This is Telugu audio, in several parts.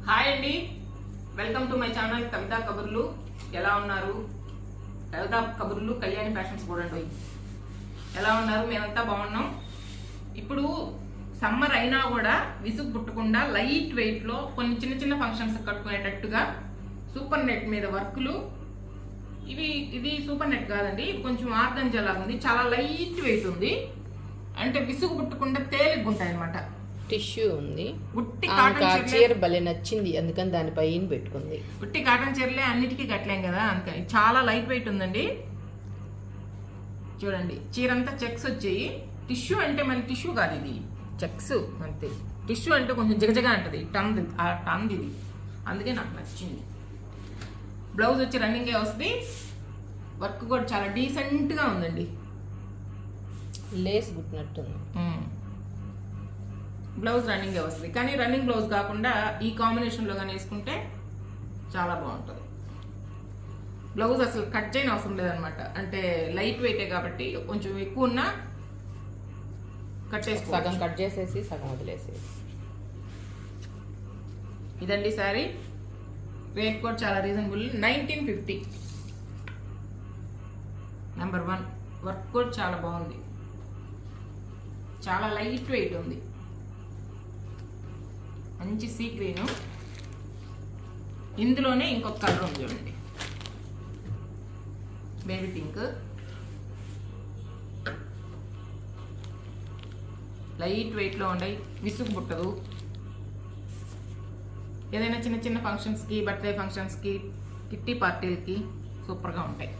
హాయ్ అండి, వెల్కమ్ టు మై ఛానల్ కవితా కబుర్లు. ఎలా ఉన్నారు? కవితా కబుర్లు కళ్యాణి ఫ్యాషన్స్ చూడండి. ఎలా ఉన్నారు? మేమంతా బాగున్నాం. ఇప్పుడు సమ్మర్ అయినా కూడా విసుగు పుట్టకుండా లైట్ వెయిట్లో కొన్ని చిన్న చిన్న ఫంక్షన్స్ కట్టుకునేటట్టుగా సూపర్ నెట్ మీద వర్కులు. ఇది సూపర్ నెట్ కాదండి, ఇది కొంచెం ఆర్గంజా లాగా ఉంది. చాలా లైట్ వెయిట్ ఉంది, అంటే విసుగు పుట్టకుండా తేలిగ్గా ఉంటాయి అనమాట. టిష్యూ ఉంది. ఉట్టి కాటన్ చీర భలే నచ్చింది, అందుకని దానిపై పెట్టుకుంది. ఉట్టి కాటన్ చీరలే అన్నిటికీ కట్టలేం కదా, అందుకని చాలా లైట్ వెయిట్ ఉందండి. చూడండి, చీర అంతా చెక్స్ వచ్చాయి. టిష్యూ అంటే మళ్ళీ టిష్యూ కాదు, ఇది చెక్స్ అంతే. టిష్యూ అంటే కొంచెం జిగజగా ఉంటుంది, టంది ఇది, అందుకే నాకు నచ్చింది. బ్లౌజ్ వచ్చి రన్నింగే వస్తుంది. వర్క్ కూడా చాలా డీసెంట్గా ఉందండి. లేస్ గుట్టినట్టుంది. బ్లౌజ్ రన్నింగే వస్తుంది, కానీ రన్నింగ్ బ్లౌజ్ కాకుండా ఈ కాంబినేషన్లో కానీ వేసుకుంటే చాలా బాగుంటుంది. బ్లౌజ్ అసలు కట్ చేయని అవసరం లేదనమాట, అంటే లైట్ వెయిటే కాబట్టి కొంచెం ఎక్కువ ఉన్నా కట్ చేసుకో, సగం కట్ చేసేసి సగం వదిలేసేసి. ఇదండి శారీ. రేట్ కూడా చాలా రీజనబుల్, 1950. నెంబర్ 1. వర్క్ కూడా చాలా బాగుంది, చాలా లైట్ వెయిట్ ఉంది. మంచి సీ గ్రీను. ఇందులోనే ఇంకొక కలర్ ఉంది చూడండి, బేబీ పింక్. లైట్ వెయిట్లో ఉన్నాయి, విసుగు పుట్టదు. ఏదైనా చిన్న చిన్న ఫంక్షన్స్కి, బర్త్డే ఫంక్షన్స్కి, కిట్టి పార్టీలకి సూపర్గా ఉంటాయి.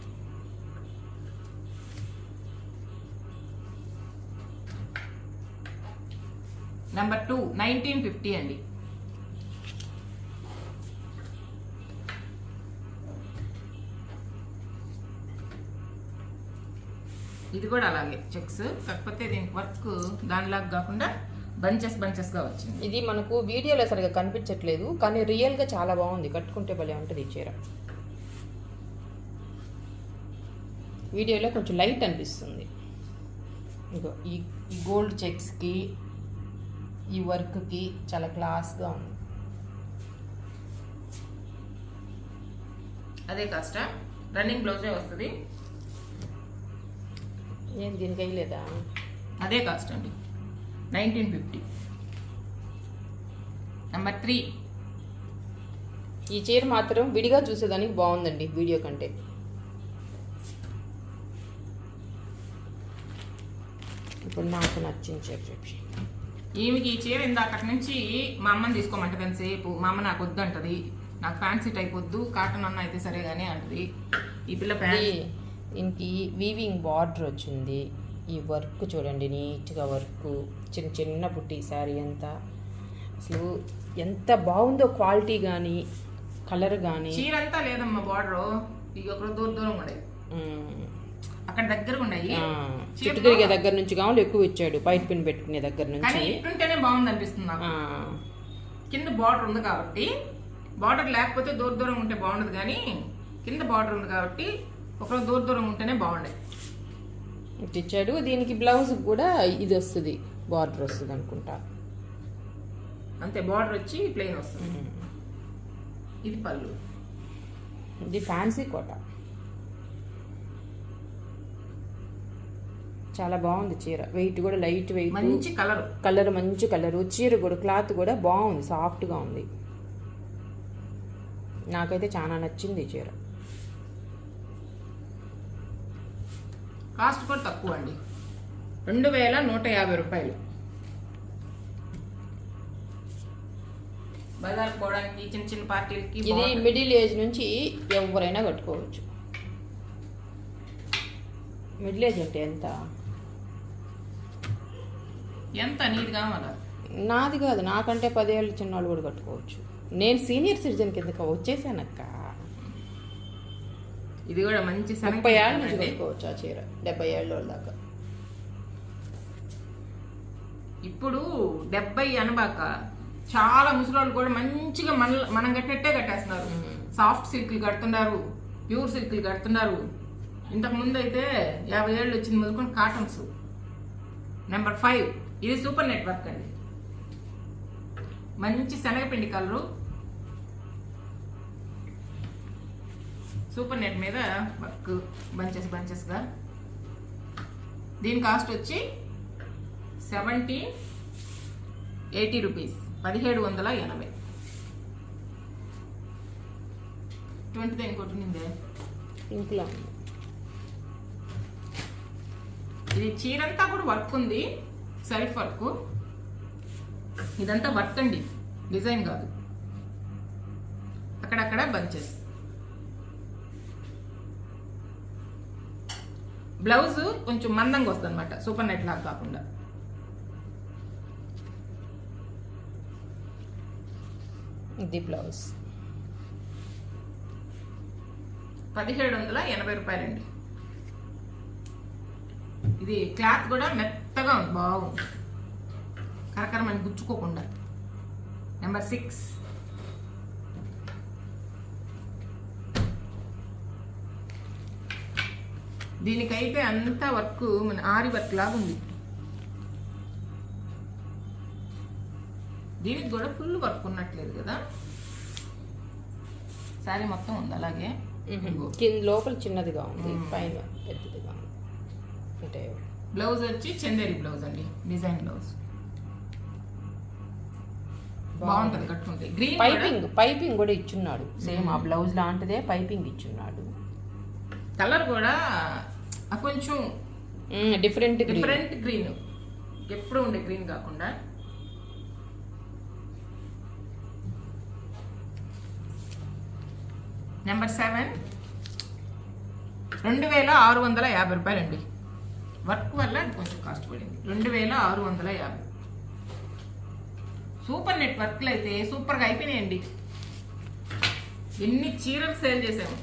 నెంబర్ 2, 1950 అండి. ఇది కూడా అలాగే చెక్స్, కాకపోతే దీనికి వర్క్ దానిలాగా కాకుండా బంచెస్గా వచ్చింది. ఇది మనకు వీడియోలో సరిగా కనిపించట్లేదు, కానీ రియల్గా చాలా బాగుంది. కట్టుకుంటే భలే ఉంటుంది ఈ చీర. వీడియోలో కొంచెం లైట్ అనిపిస్తుంది. ఇగో ఈ గోల్డ్ చెక్స్కి, ఈ వర్క్కి చాలా క్లాస్గా ఉంది. అదే కాస్ట్, రన్నింగ్ బ్లౌజే వస్తుంది. ఏం దీనికి అయ్యలేదా? అదే కాస్ట్ అండి, 1950. నెంబర్ 3. ఈ చీర మాత్రం విడిగా చూసేదానికి బాగుందండి వీడియో కంటే. ఇప్పుడు నాకు నచ్చిన చీర చెప్పి, ఈమెకి ఈ చీర ఇందాక నుంచి మా అమ్మని తీసుకోమంటది ఎంతసేపు. మా అమ్మ నాకు వద్దు అంటది, నాకు ఫ్యాన్సీ టైప్ వద్దు, కాటన్ అన్న అయితే సరే కానీ అంటది. ఈ పిల్ల దీనికి వీవింగ్ బార్డర్ వచ్చింది. ఈ వర్క్ చూడండి, నీట్గా వర్క్, చిన్న చిన్న పుట్టి శారీ అంతా. అసలు ఎంత బాగుందో క్వాలిటీ కానీ కలర్ కానీ. చీర అంతా లేదమ్మా బార్డర్, ఇక ఒక దూరం ఉన్నాయి, అక్కడ దగ్గరగా ఉన్నాయి. చుట్టూ తిరిగే దగ్గర నుంచి కావాలి ఎక్కువ ఇచ్చాడు, పైట్ పిన్ పెట్టుకునే దగ్గర నుంచి. ఇట్టుంటేనే బాగుంది అనిపిస్తుంది నాకు. కింద బార్డర్ ఉంది కాబట్టి, బార్డర్ లేకపోతే దూరం ఉంటే బాగుండదు, కానీ కింద బార్డర్ ఉంది కాబట్టి ఒకరోజు దూరం ఉంటేనే బాగుండే. ఇచ్చాడు. దీనికి బ్లౌజ్ కూడా ఇది వస్తుంది, బార్డర్ వస్తుంది అనుకుంటా. అంతే, బార్డర్ వచ్చి ప్లెయిన్ వస్తుంది. ఇది పళ్ళు. ఇది ఫ్యాన్సీ కోట. చాలా బాగుంది చీర. వెయిట్ కూడా లైట్ వెయిట్, మంచి కలర్ మంచి కలరు. చీర కూడా క్లాత్ కూడా బాగుంది, సాఫ్ట్గా ఉంది. నాకైతే చాలా నచ్చింది ఈ చీర. కాస్ట్ కూడా తక్కువ అండి, 2150 రూపాయలు. బజార్ పోవడానికి, చిన్న చిన్న పార్టీలకి. ఇది మిడిల్ ఏజ్ నుంచి ఎవరైనా కట్టుకోవచ్చు. మిడిల్ ఏజ్ అంటే ఎంత నీట్ కావాలా? నాది కాదు, నాకంటే 10 ఏళ్ళు చిన్నవాళ్ళు కూడా కట్టుకోవచ్చు. నేను సీనియర్ సిటిజన్ కిందక వచ్చేసానక్క. ఇది కూడా మంచి 30 ఏళ్ళ నుంచి కట్టుకోవచ్చు ఆ చీర, 70 ఏళ్ళ దాకా. ఇప్పుడు 70 అనబాక చాలా ముసలోళ్ళు కూడా మంచిగా మనం కట్టినట్టే కట్టేస్తున్నారు. సాఫ్ట్ సిల్క్లు కడుతున్నారు, ప్యూర్ సిల్క్లు కడుతున్నారు. ఇంతకు ముందు అయితే 50 ఏళ్ళు వచ్చింది మొదలుకొని కాటన్స్. నెంబర్ 5. ఇది సూపర్ నెట్ వర్క్ అండి, మంచి శనగపిండి కలరు. సూపర్ నెట్ మీద వర్క్ బంచెస్గా. దీని కాస్ట్ వచ్చి 1780 రూపీస్, 1780. 20 ఇంకోటి నిందే ఇంట్లో ఇది చీరంతా కూడా వర్క్ ఉంది, సెల్ఫ్ వర్క్. ఇదంతా వర్క్ అండి, డిజైన్ కాదు. అక్కడక్కడ బంచెస్. బ్లౌజ్ కొంచెం మందంగా వస్తుంది అనమాట, సూపర్ నెట్ లాగా కాకుండా. ఇది బ్లౌజ్ 1780 రూపాయలండి. ఇది క్లాత్ కూడా మెత్తగా ఉంది, బాగుంది, కరకరమని గుచ్చుకోకుండా. నెంబర్ 6. దీనికైతే అంతా వర్క్ మన ఆరి వర్క్ లాగా ఉంది. దీనికి కూడా ఫుల్ వర్క్ ఉన్నట్లేదు కదా, శారీ మొత్తం ఉంది అలాగే. కింద లోపల చిన్నదిగా ఉంది, పైన పెద్దదిగా ఉంది. అంటే బ్లౌజ్ వచ్చి చందేరి బ్లౌజ్ అండి, డిజైన్ బ్లౌజ్. బాగుంటుంది కట్టుకుంటే. గ్రీన్ పైపింగ్ కూడా ఇచ్చున్నాడు, సేమ్ ఆ బ్లౌజ్ లాంటిదే పైపింగ్ ఇచ్చున్నాడు. కలర్ కూడా కొంచెం డిఫరెంట్ గ్రీన్, ఎప్పుడు ఉండే గ్రీన్ కాకుండా. నెంబర్ 7 2650 రూపాయలండి. వర్క్ వల్ల కొంచెం కాస్ట్ పడింది. 2650. సూపర్ నెట్ వర్క్లు అయితే సూపర్గా అయిపోయినాయండి. ఎన్ని చీరలు సేల్ చేసాము.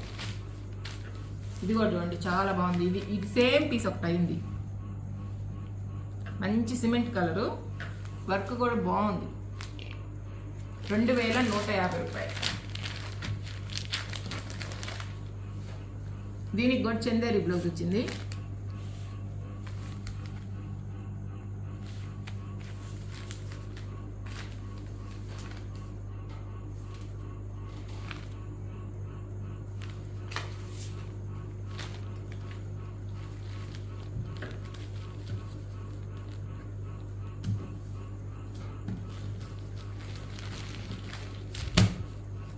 ఇది కూడా చూడండి, చాలా బాగుంది. ఇది సేమ్ పీస్ ఒకటి అయింది, మంచి సిమెంట్ కలరు, వర్క్ కూడా బాగుంది. 2150 రూపాయలు. దీనికి కూడా చందేరి బ్లౌజ్ వచ్చింది.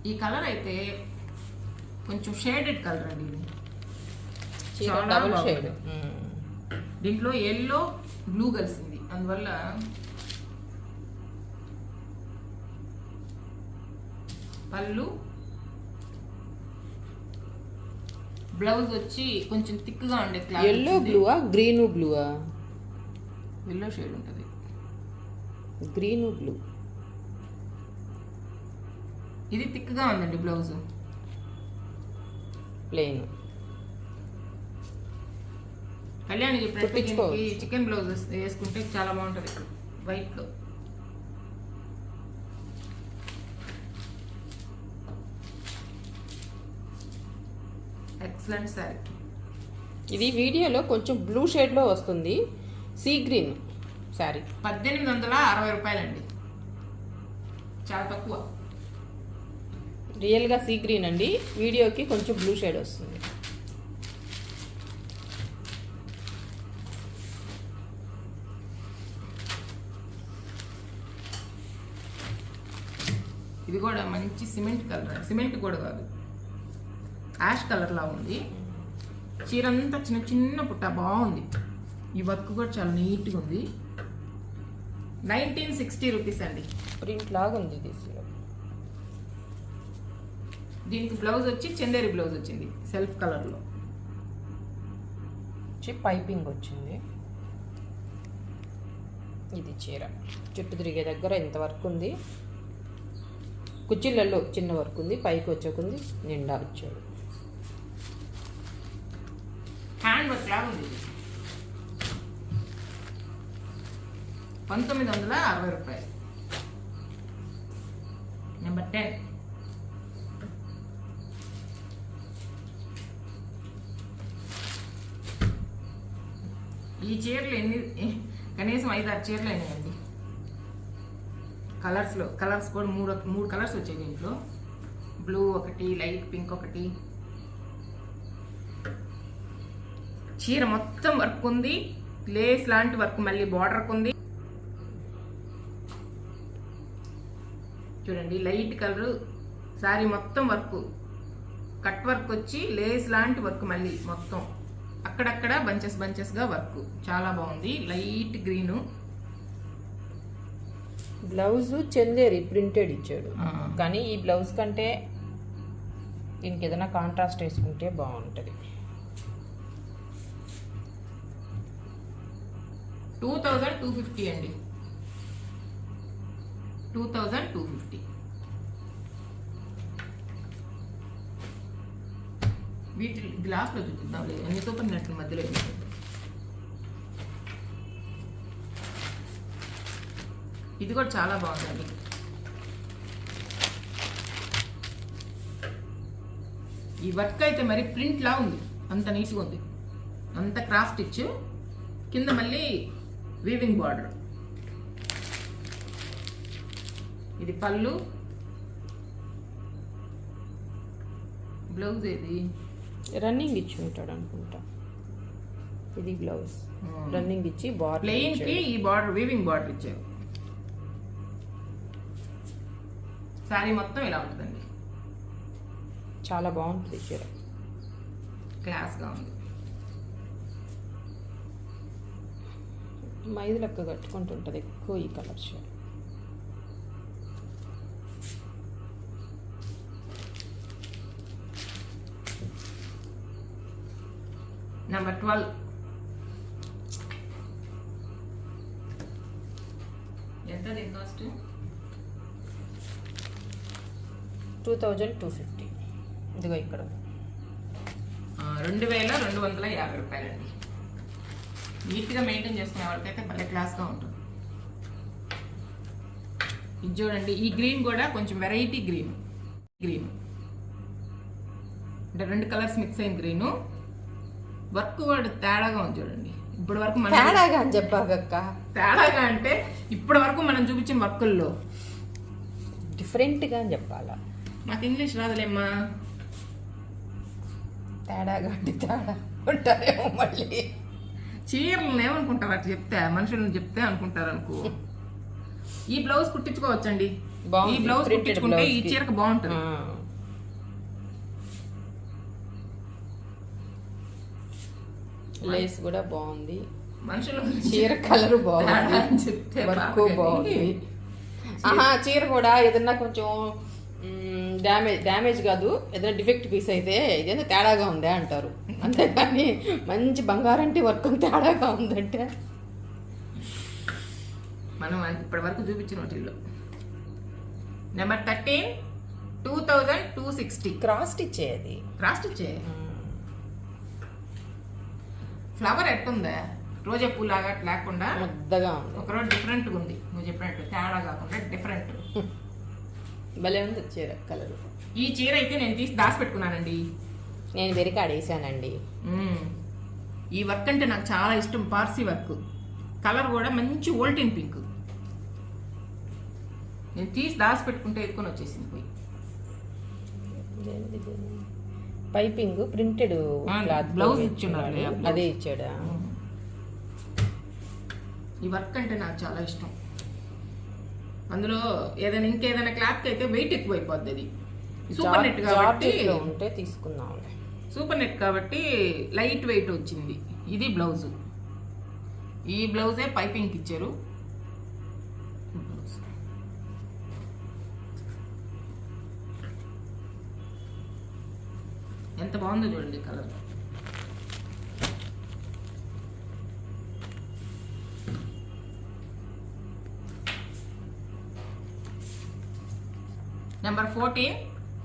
ఈ కలర్ అయితే కొంచెం షేడెడ్ కలర్ అండి. ఇది డబుల్ షేడ్. దీంట్లో ఎల్లో బ్లూ కలిసింది, అందువల్ల పళ్ళు. బ్లౌజ్ వచ్చి కొంచెం థిక్గా ఉండే క్లాత్. ఎల్లో బ్లూవా గ్రీన్ బ్లూవా? ఎల్లో షేడ్ ఉంటుంది, గ్రీన్ బ్లూ. ఇది థిక్గా ఉందండి బ్లౌజ్. ప్లెయిన్. కళ్యాణికి చికెన్ బ్లౌజ్ వేసుకుంటే చాలా బాగుంటుంది వైట్లో. ఎక్సలెంట్ శారీ. ఇది వీడియోలో కొంచెం బ్లూ షేడ్లో వస్తుంది, సీ గ్రీన్ శారీ. 1860 రూపాయలండి, చాలా తక్కువ. రియల్గా సీ గ్రీన్ అండి, వీడియోకి కొంచెం బ్లూ షేడ్ వస్తుంది. ఇది కూడా మంచి సిమెంట్ కలర్, సిమెంట్ కూడా కాదు, యాష్ కలర్లా ఉంది. చీరంతా చిన్న చిన్న పుట్ట బాగుంది. ఈ వర్క్ కూడా చాలా నీట్గా ఉంది. 1960 రూపీస్ అండి. ప్రింట్ లాగా ఉంది ఇది. దీనికి బ్లౌజ్ వచ్చి చందేరి బ్లౌజ్ వచ్చింది, సెల్ఫ్ కలర్లో. పైపింగ్ వచ్చింది. ఇది చీర చుట్టూ తిరిగే దగ్గర ఇంత వర్క్ ఉంది, కుచ్చిళ్ళల్లో చిన్న వర్క్ ఉంది, పైకి వచ్చేకుంది నిండా వచ్చాడు. హ్యాండ్ వర్క్ లాగా ఉంది. 1960 రూపాయలు. నెంబర్ 10. ఈ చీరలు కనీసం 5-6 చీరలు అయినాయండి. కలర్స్ కూడా మూడు కలర్స్ వచ్చాయి దీంట్లో. బ్లూ ఒకటి, లైట్ పింక్ ఒకటి, చీర మొత్తం వర్క్ ఉంది, లేస్ లాంటి వర్క్ మళ్ళీ బార్డర్కి ఉంది. చూడండి లైట్ కలర్ శారీ మొత్తం వర్క్, కట్ వర్క్ వచ్చి లేస్ లాంటి వర్క్ మళ్ళీ మొత్తం అక్కడక్కడ బంచెస్గా వర్క్ చాలా బాగుంది. Light green. Blouse Chanderi printed ఇచ్చాడు, కానీ ఈ బ్లౌజ్ కంటే దీనికి ఏదైనా కాంట్రాస్ట్ వేసుకుంటే బాగుంటుంది. 2250 అండి, 2250. వీటి గ్లాస్లో చూపిద్దాం, లేదు అన్ని సూపర్ నెట్ల మధ్యలో వేసేద్దాం. ఇది కూడా చాలా బాగుందండి. ఈ వర్క్ అయితే మరి ప్రింట్ లా ఉంది, అంత నీట్గా ఉంది, అంత క్రాస్ స్టిచ్, కింద మళ్ళీ వీవింగ్ బార్డర్. ఇది పళ్ళు, బ్లౌజ్ ఏది రన్నింగ్ ఇచ్చి ఉంటాడు అనుకుంటా. ఇది బ్లౌజ్ రన్నింగ్ ఇచ్చి బార్డర్ ప్లెయిన్ కి ఈ బార్డర్ వీవింగ్ బార్డర్ ఇచ్చారు. శారీ మొత్తం ఇలా ఉంటుందండి, చాలా బాగుంటుంది చీర, క్లాస్గా ఉంది. మైదు లెక్క కట్టుకుంటుంటుంది ఎక్కువ ఈ కలర్ షేడ్. నెంబర్ 12. ఎంత దీని కాస్ట్? 2250. ఇదిగో ఇక్కడ 2250 రూపాయలండి. నీట్గా మెయింటైన్ చేసుకునే వాళ్ళకైతే భలే క్లాస్గా ఉంటుంది. ఇది చూడండి, ఈ గ్రీన్ కూడా కొంచెం వెరైటీ గ్రీన్ అంటే 2 కలర్స్ మిక్స్ అయిన గ్రీను. వర్క్ కూడా తేడాగా ఉంది చూడండి. ఇప్పటి వరకు తేడాగా అని చెప్పాక, తేడాగా అంటే ఇప్పటి వరకు మనం చూపించిన వర్కుల్లో డిఫరెంట్గా అని చెప్పాలా. నాకు ఇంగ్లీష్ రాదులేమ్మా. తేడాగా అంటే తేడా ఉంటారేమో మళ్ళీ. చీరలను ఏమనుకుంటారు అట్లా చెప్తే, మనుషులను చెప్తే అనుకుంటారు అనుకో. ఈ బ్లౌజ్ కుట్టించుకోవచ్చండి, ఈ బ్లౌజ్ కుట్టించుకుంటే ఈ చీరకు బాగుంటుంది. లేస్ కూడా బాగుంది, మనుషులు చీర కలర్ బాగుంది, చెప్తే వర్క్ బాగుంది. చీర కూడా ఏదన్నా కొంచెం డ్యామేజ్ కాదు, ఏదైనా డిఫెక్ట్ పీస్ అయితే ఇదేంత తేడాగా ఉందే అంటారు, అంతేగాని మంచి బంగారంటి వర్క్ తేడాగా ఉందంటే మనం ఇప్పటి వరకు చూపించిన వాటిల్లో. నెంబర్ 13, 2260. క్రాస్ ఇచ్చేది, క్రాస్ ఇచ్చే ఫ్లవర్ ఎట్టుందా, రోజా పూలాగా లేకుండా ముద్దగా ఉంది. ఒకరోజు డిఫరెంట్గా ఉంది, నువ్వు చెప్పినట్టు తేడా కాకుండా డిఫరెంట్. భలే ఉంది చీర కలర్. ఈ చీర అయితే నేను తీసి దాచిపెట్టుకున్నానండి, నేను వెరికాడేసానండి. ఈ వర్క్ అంటే నాకు చాలా ఇష్టం, పార్సీ వర్క్. కలర్ కూడా మంచి ఓల్టిన్ పింక్. నేను తీసి దాచిపెట్టుకుంటే ఎత్తుకొని వచ్చేసింది పోయి. పైపింగ్ ప్రింటెడ్ బ్లౌజ్ ఇచ్చున్నారు, అదే ఇచ్చాడా. ఈ వర్క్ అంటే నాకు చాలా ఇష్టం. అందులో ఏదైనా ఇంకేదైనా క్లాత్ అయితే వెయిట్ ఎక్కువ అయిపోద్ది. అది సూపర్ నెట్ కాబట్టి ఉంటే తీసుకుందాం. సూపర్ నెట్ కాబట్టి లైట్ వెయిట్ వచ్చింది. ఇది బ్లౌజ్, ఈ బ్లౌజే పైపింగ్ ఇచ్చారు. ఎంత బాగుందో చూడండి కలర్. నెంబర్ 14,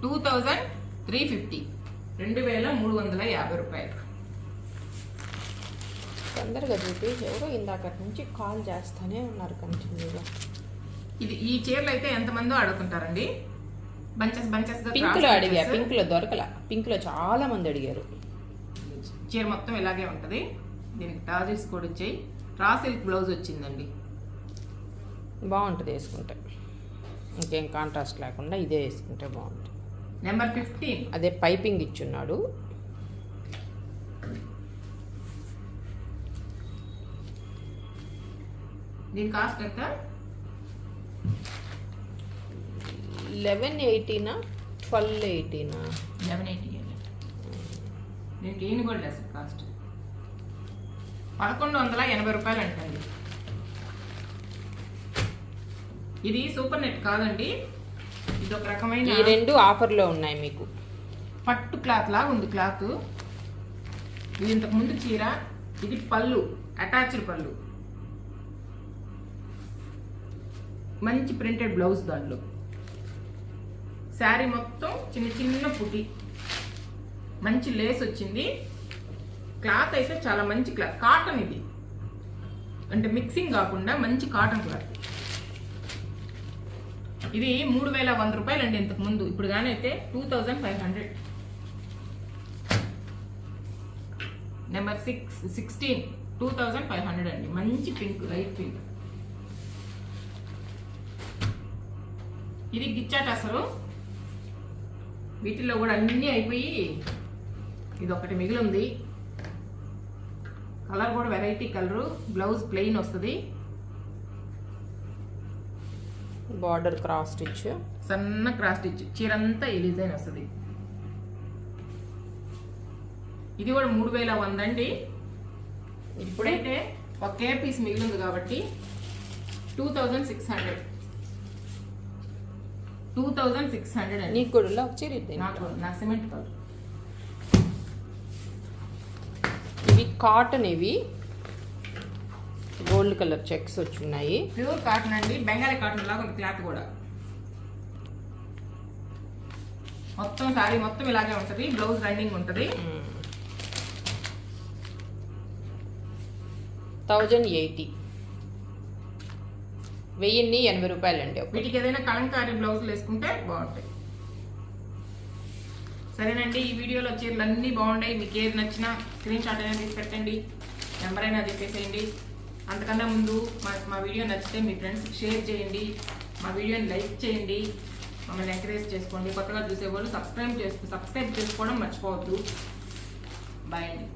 2350. 2350 రూపాయలు. తొందరగా చూపి, ఎవరో ఇందాక నుంచి కాల్ చేస్తానే ఉన్నారు కంటిన్యూగా. ఈ చీరలు అయితే ఎంతమందో అడుగుతుంటారండి, బంచెస్ గా. పింక్ లో అడిగా, పింక్ లో దొరకల, పింక్ లో చాలా మంది అడిగారు. చీర మొత్తం ఇలాగే ఉంటది, దీనికి టాజిల్స్ కూడా వచ్చాయి. రా సిల్క్ బ్లౌజ్ వచ్చిందండి, బాగుంటుంది వేసుకుంటే, ఇంకేం కాంట్రాస్ట్ లేకుండా ఇదే వేసుకుంటే బాగుంటుంది. నెంబర్ 15, అదే పైపింగ్ ఇచ్చున్నాడు. దీని కాస్ట్ ఎంత? 1180 1280 1180. దీనికి ఏం కూడా లేదు కాస్ట్. 1180 రూపాయలు అంటండి. ఇది సూపర్ నెట్ కాదండి, ఇది ఒక రకమైన ఈ రెండు ఆఫర్లో ఉన్నాయి మీకు. పట్టు క్లాత్ లాగా ఉంది క్లాత్. ఇది ఇంతకు ముందు చీర, ఇది పళ్ళు, అటాచ్డ్ పళ్ళు, మంచి ప్రింటెడ్ బ్లౌజ్, దాంట్లో శారీ మొత్తం చిన్న చిన్న పుటి, మంచి లేస్ వచ్చింది. క్లాత్ అయితే చాలా మంచి క్లాత్, కాటన్. ఇది అంటే మిక్సింగ్ కాకుండా మంచి కాటన్ క్లాత్. ఇది 3100 రూపాయలు అండి ఇంతకు ముందు, ఇప్పుడు కానీ అయితే 2500. నెంబర్ 16 2500 అండి. మంచి పింక్, లైట్ పింక్. ఇది గిచ్చాట అసలు. వీటిల్లో కూడా అన్నీ అయిపోయి ఇది ఒకటి మిగిలి ఉంది. కలర్ కూడా వెరైటీ కలరు. బ్లౌజ్ ప్లెయిన్ వస్తుంది, బార్డర్ క్రాస్ స్టిచ్, సన్న క్రాస్ స్టిచ్. చీరంతా ఈ డిజైన్ వస్తుంది. ఇది కూడా 3100 అండి. ఇప్పుడైతే ఒకే పీస్ మిగిలింది కాబట్టి 2600. 2600 అండి. నీకు కూడా వచ్చి నా సిమెంట్ కలర్. ఇవి కాటన్, ఇవి గోల్డ్ కలర్ చెక్స్ వచ్చున్నాయి. ప్యూర్ కాటన్ అండి, బెంగాలీ కాటన్ లాగా ఉంది క్లాత్ కూడా. మొత్తం సారీ మొత్తం ఇలాగే ఉంటుంది, బ్లౌజ్ రన్నింగ్ ఉంటుంది. 1080 1080 రూపాయలండి. వీటికి ఏదైనా కలంకారీ బ్లౌజులు వేసుకుంటే బాగుంటాయి. సరేనండి, ఈ వీడియోలో చీరలు అన్నీ బాగున్నాయి. మీకు ఏది నచ్చినా స్క్రీన్ షాట్ అయినా తీసి పెట్టండి, నెంబర్ అయినా చెప్పేసేయండి. అంతకన్నా ముందు మా వీడియో నచ్చితే మీ ఫ్రెండ్స్కి షేర్ చేయండి, మా వీడియోని లైక్ చేయండి, మమ్మల్ని ఎంకరేజ్ చేసుకోండి. కొత్తగా చూసేవాళ్ళు సబ్స్క్రైబ్ చేసుకోవడం మర్చిపోవద్దు. బాయ్ అండి.